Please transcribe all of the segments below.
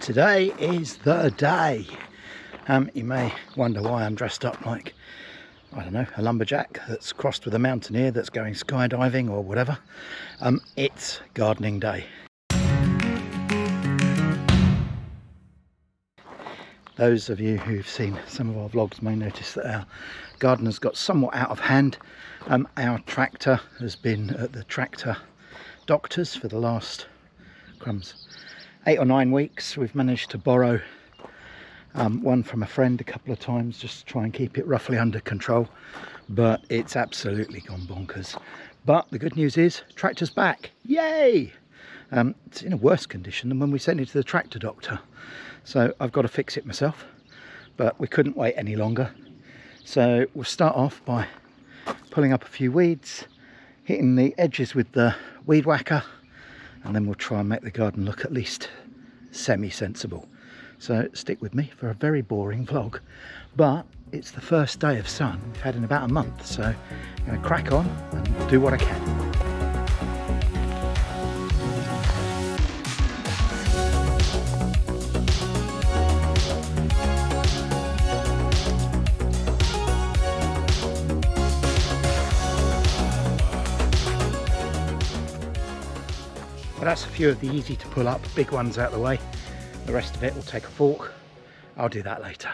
Today is the day. You may wonder why I'm dressed up like, I don't know, a lumberjack that's crossed with a mountaineer that's going skydiving or whatever. It's gardening day. Those of you who've seen some of our vlogs may notice that our garden has got somewhat out of hand. Our tractor has been at the tractor doctors for the last 8 or 9 weeks. We've managed to borrow one from a friend a couple of times just to try and keep it roughly under control, but it's absolutely gone bonkers. But the good news is tractor's back, yay! It's in a worse condition than when we sent it to the tractor doctor, so I've got to fix it myself, but we couldn't wait any longer. So we'll start off by pulling up a few weeds, hitting the edges with the weed whacker, and then we'll try and make the garden look at least semi-sensible. So stick with me for a very boring vlog, but it's the first day of sun we've had in about a month, so I'm going to crack on and do what I can. But that's a few of the easy to pull up, big ones out of the way. The rest of it will take a fork. I'll do that later.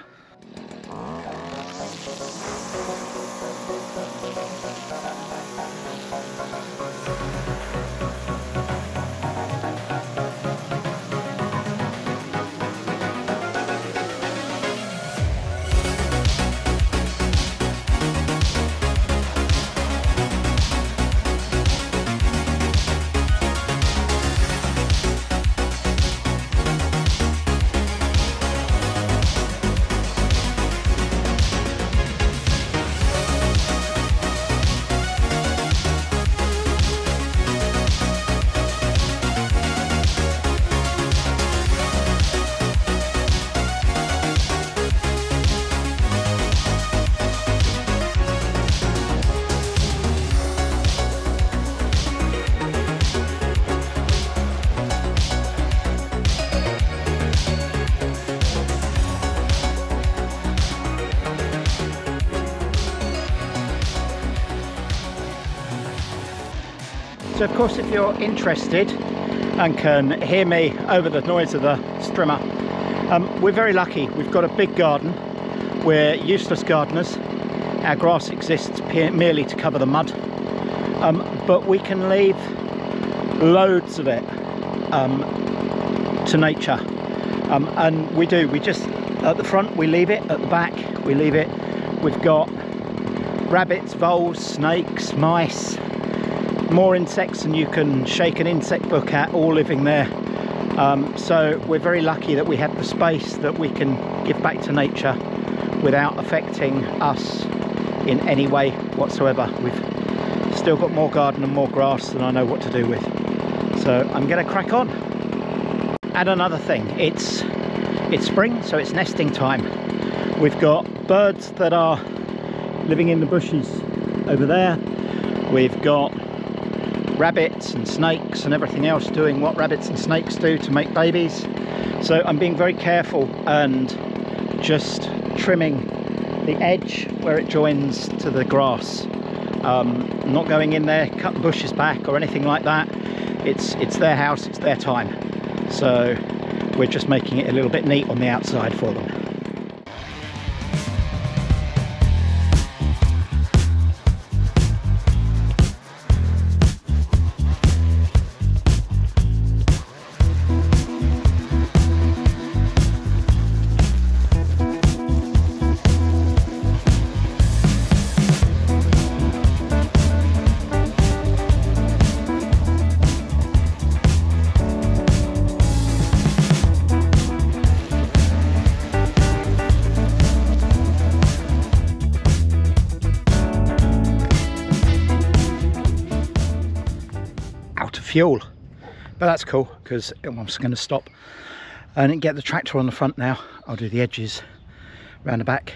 So of course, if you're interested and can hear me over the noise of the strimmer, we're very lucky. We've got a big garden. We're useless gardeners. Our grass exists merely to cover the mud, but we can leave loads of it to nature, and we do. We just, at the front we leave it, at the back we leave it. We've got rabbits, voles, snakes, mice, more insects than you can shake an insect book at, all living there. So we're very lucky that we have the space that we can give back to nature without affecting us in any way whatsoever. We've still got more garden and more grass than I know what to do with. So I'm going to crack on. And another thing, it's spring, so it's nesting time. We've got birds that are living in the bushes over there. We've got rabbits and snakes and everything else doing what rabbits and snakes do to make babies. So I'm being very careful and just trimming the edge where it joins to the grass. I'm not going in there, cutting bushes back or anything like that. It's their house, it's their time. So we're just making it a little bit neat on the outside for them. Fuel, but that's cool because I'm just going to stop and get the tractor on the front now. I'll do the edges round the back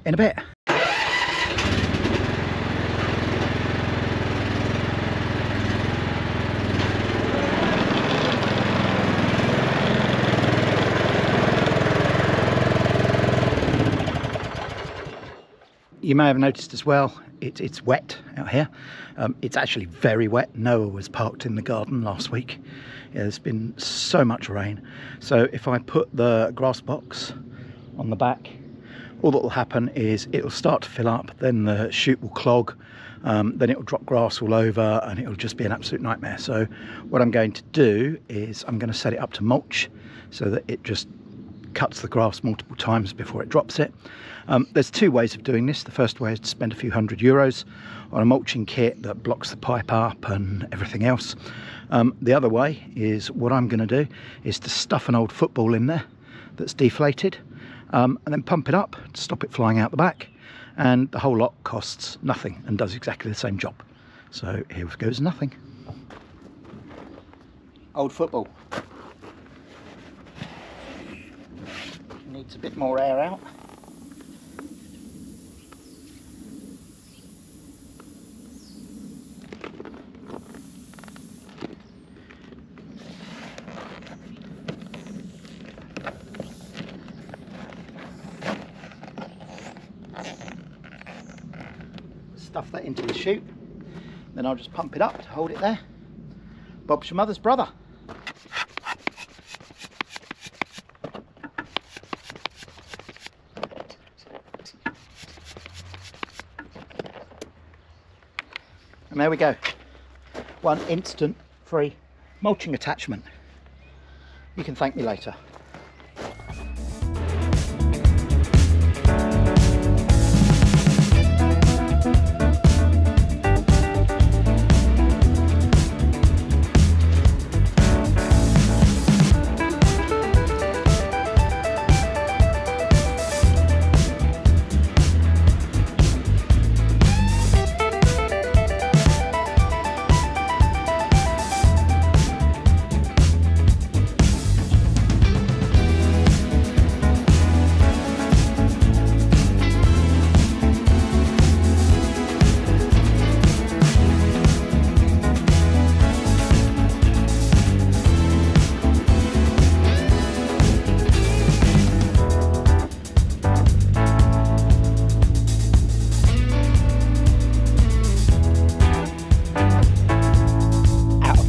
in a bit. You may have noticed as well, it's wet out here. It's actually very wet. Noah was parked in the garden last week. Yeah, there's been so much rain. So if I put the grass box on the back, all that will happen is it will start to fill up, then the chute will clog, then it will drop grass all over, and it will just be an absolute nightmare. So what I'm going to do is I'm going to set it up to mulch so that it just cuts the grass multiple times before it drops it. There's two ways of doing this. The first way is to spend a few €100 on a mulching kit that blocks the pipe up and everything else. The other way is, what I'm going to do is to stuff an old football in there that's deflated, and then pump it up to stop it flying out the back, and the whole lot costs nothing and does exactly the same job. So here goes nothing. Old football. Needs a bit more air out. Stuff that into the chute, then I'll just pump it up to hold it there. Bob's your mother's brother. And there we go, one instant free mulching attachment. You can thank me later.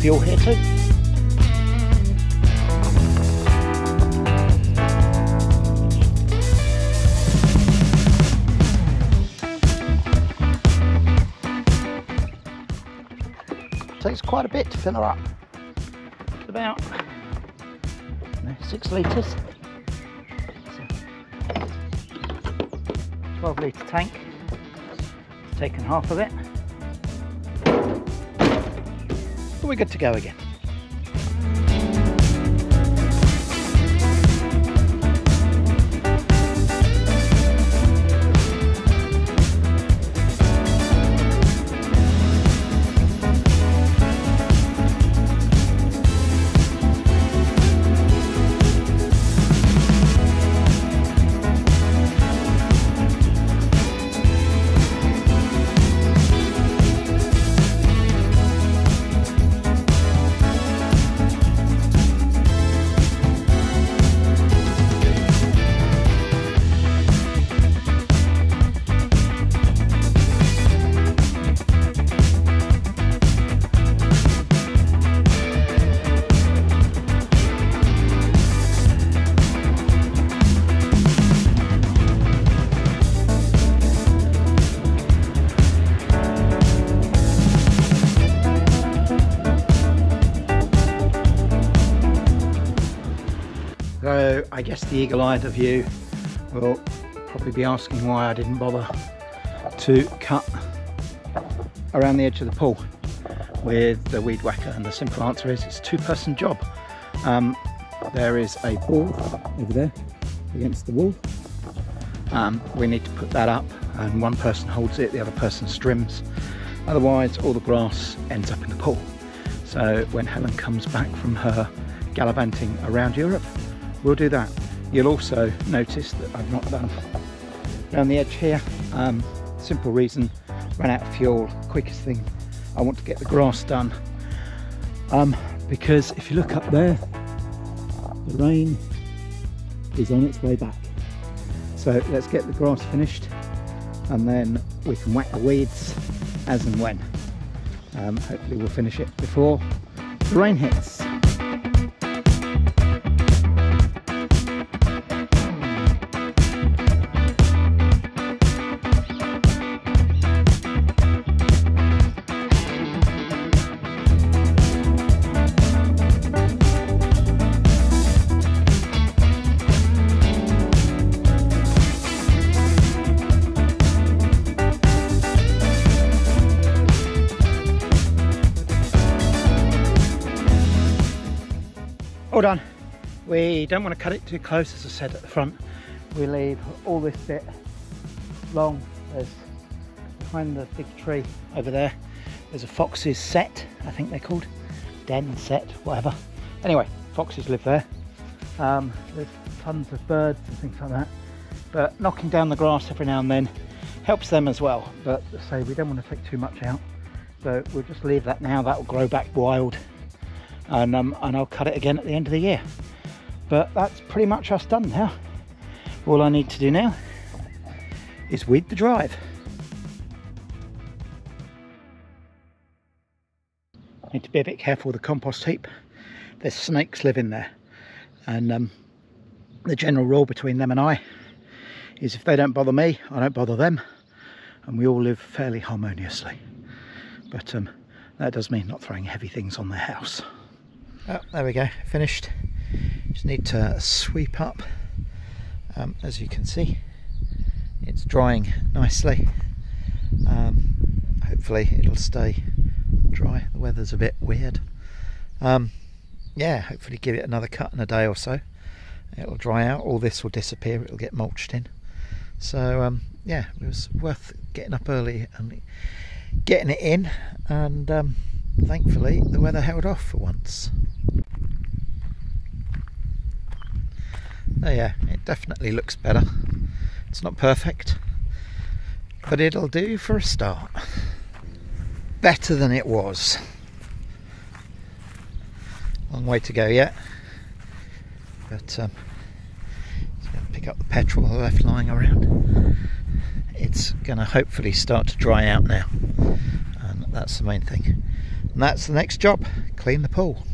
Fuel here too. Takes quite a bit to fill her up. It's about 6 litres. 12 litre tank. It's taken half of it. We're good to go again. So I guess the eagle-eyed of you will probably be asking why I didn't bother to cut around the edge of the pool with the weed whacker, and the simple answer is it's a two-person job. There is a board over there against the wall. We need to put that up, and one person holds it, the other person strims. Otherwise all the grass ends up in the pool. So when Helen comes back from her gallivanting around Europe, we'll do that. You'll also notice that I've not done around the edge here. Simple reason, ran out of fuel. Quickest thing, I want to get the grass done. Because if you look up there, the rain is on its way back. So let's get the grass finished and then we can whack the weeds as and when. Hopefully we'll finish it before the rain hits. All done. We don't want to cut it too close, as I said at the front. We leave all this bit long. There's behind the big tree over there, there's a fox's set, I think they're called. Den, set, whatever. Anyway, foxes live there. There's tons of birds and things like that. But knocking down the grass every now and then helps them as well. But say we don't want to take too much out. So we'll just leave that now. That will grow back wild. And I'll cut it again at the end of the year. But that's pretty much us done now. All I need to do now is weed the drive. Need to be a bit careful with the compost heap. There's snakes live in there, and the general rule between them and I is if they don't bother me, I don't bother them, and we all live fairly harmoniously. But that does mean not throwing heavy things on their house. Oh, there we go, finished. Just need to sweep up. As you can see, it's drying nicely. Hopefully it'll stay dry. The weather's a bit weird. Yeah, hopefully give it another cut in a day or so. It'll dry out, all this will disappear, it'll get mulched in. So yeah, it was worth getting up early and getting it in, and thankfully the weather held off for once. So yeah, it definitely looks better. It's not perfect, but it'll do for a start. Better than it was. Long way to go yet, but just going to pick up the petrol I left lying around. It's going to hopefully start to dry out now, and that's the main thing. And that's the next job, clean the pool.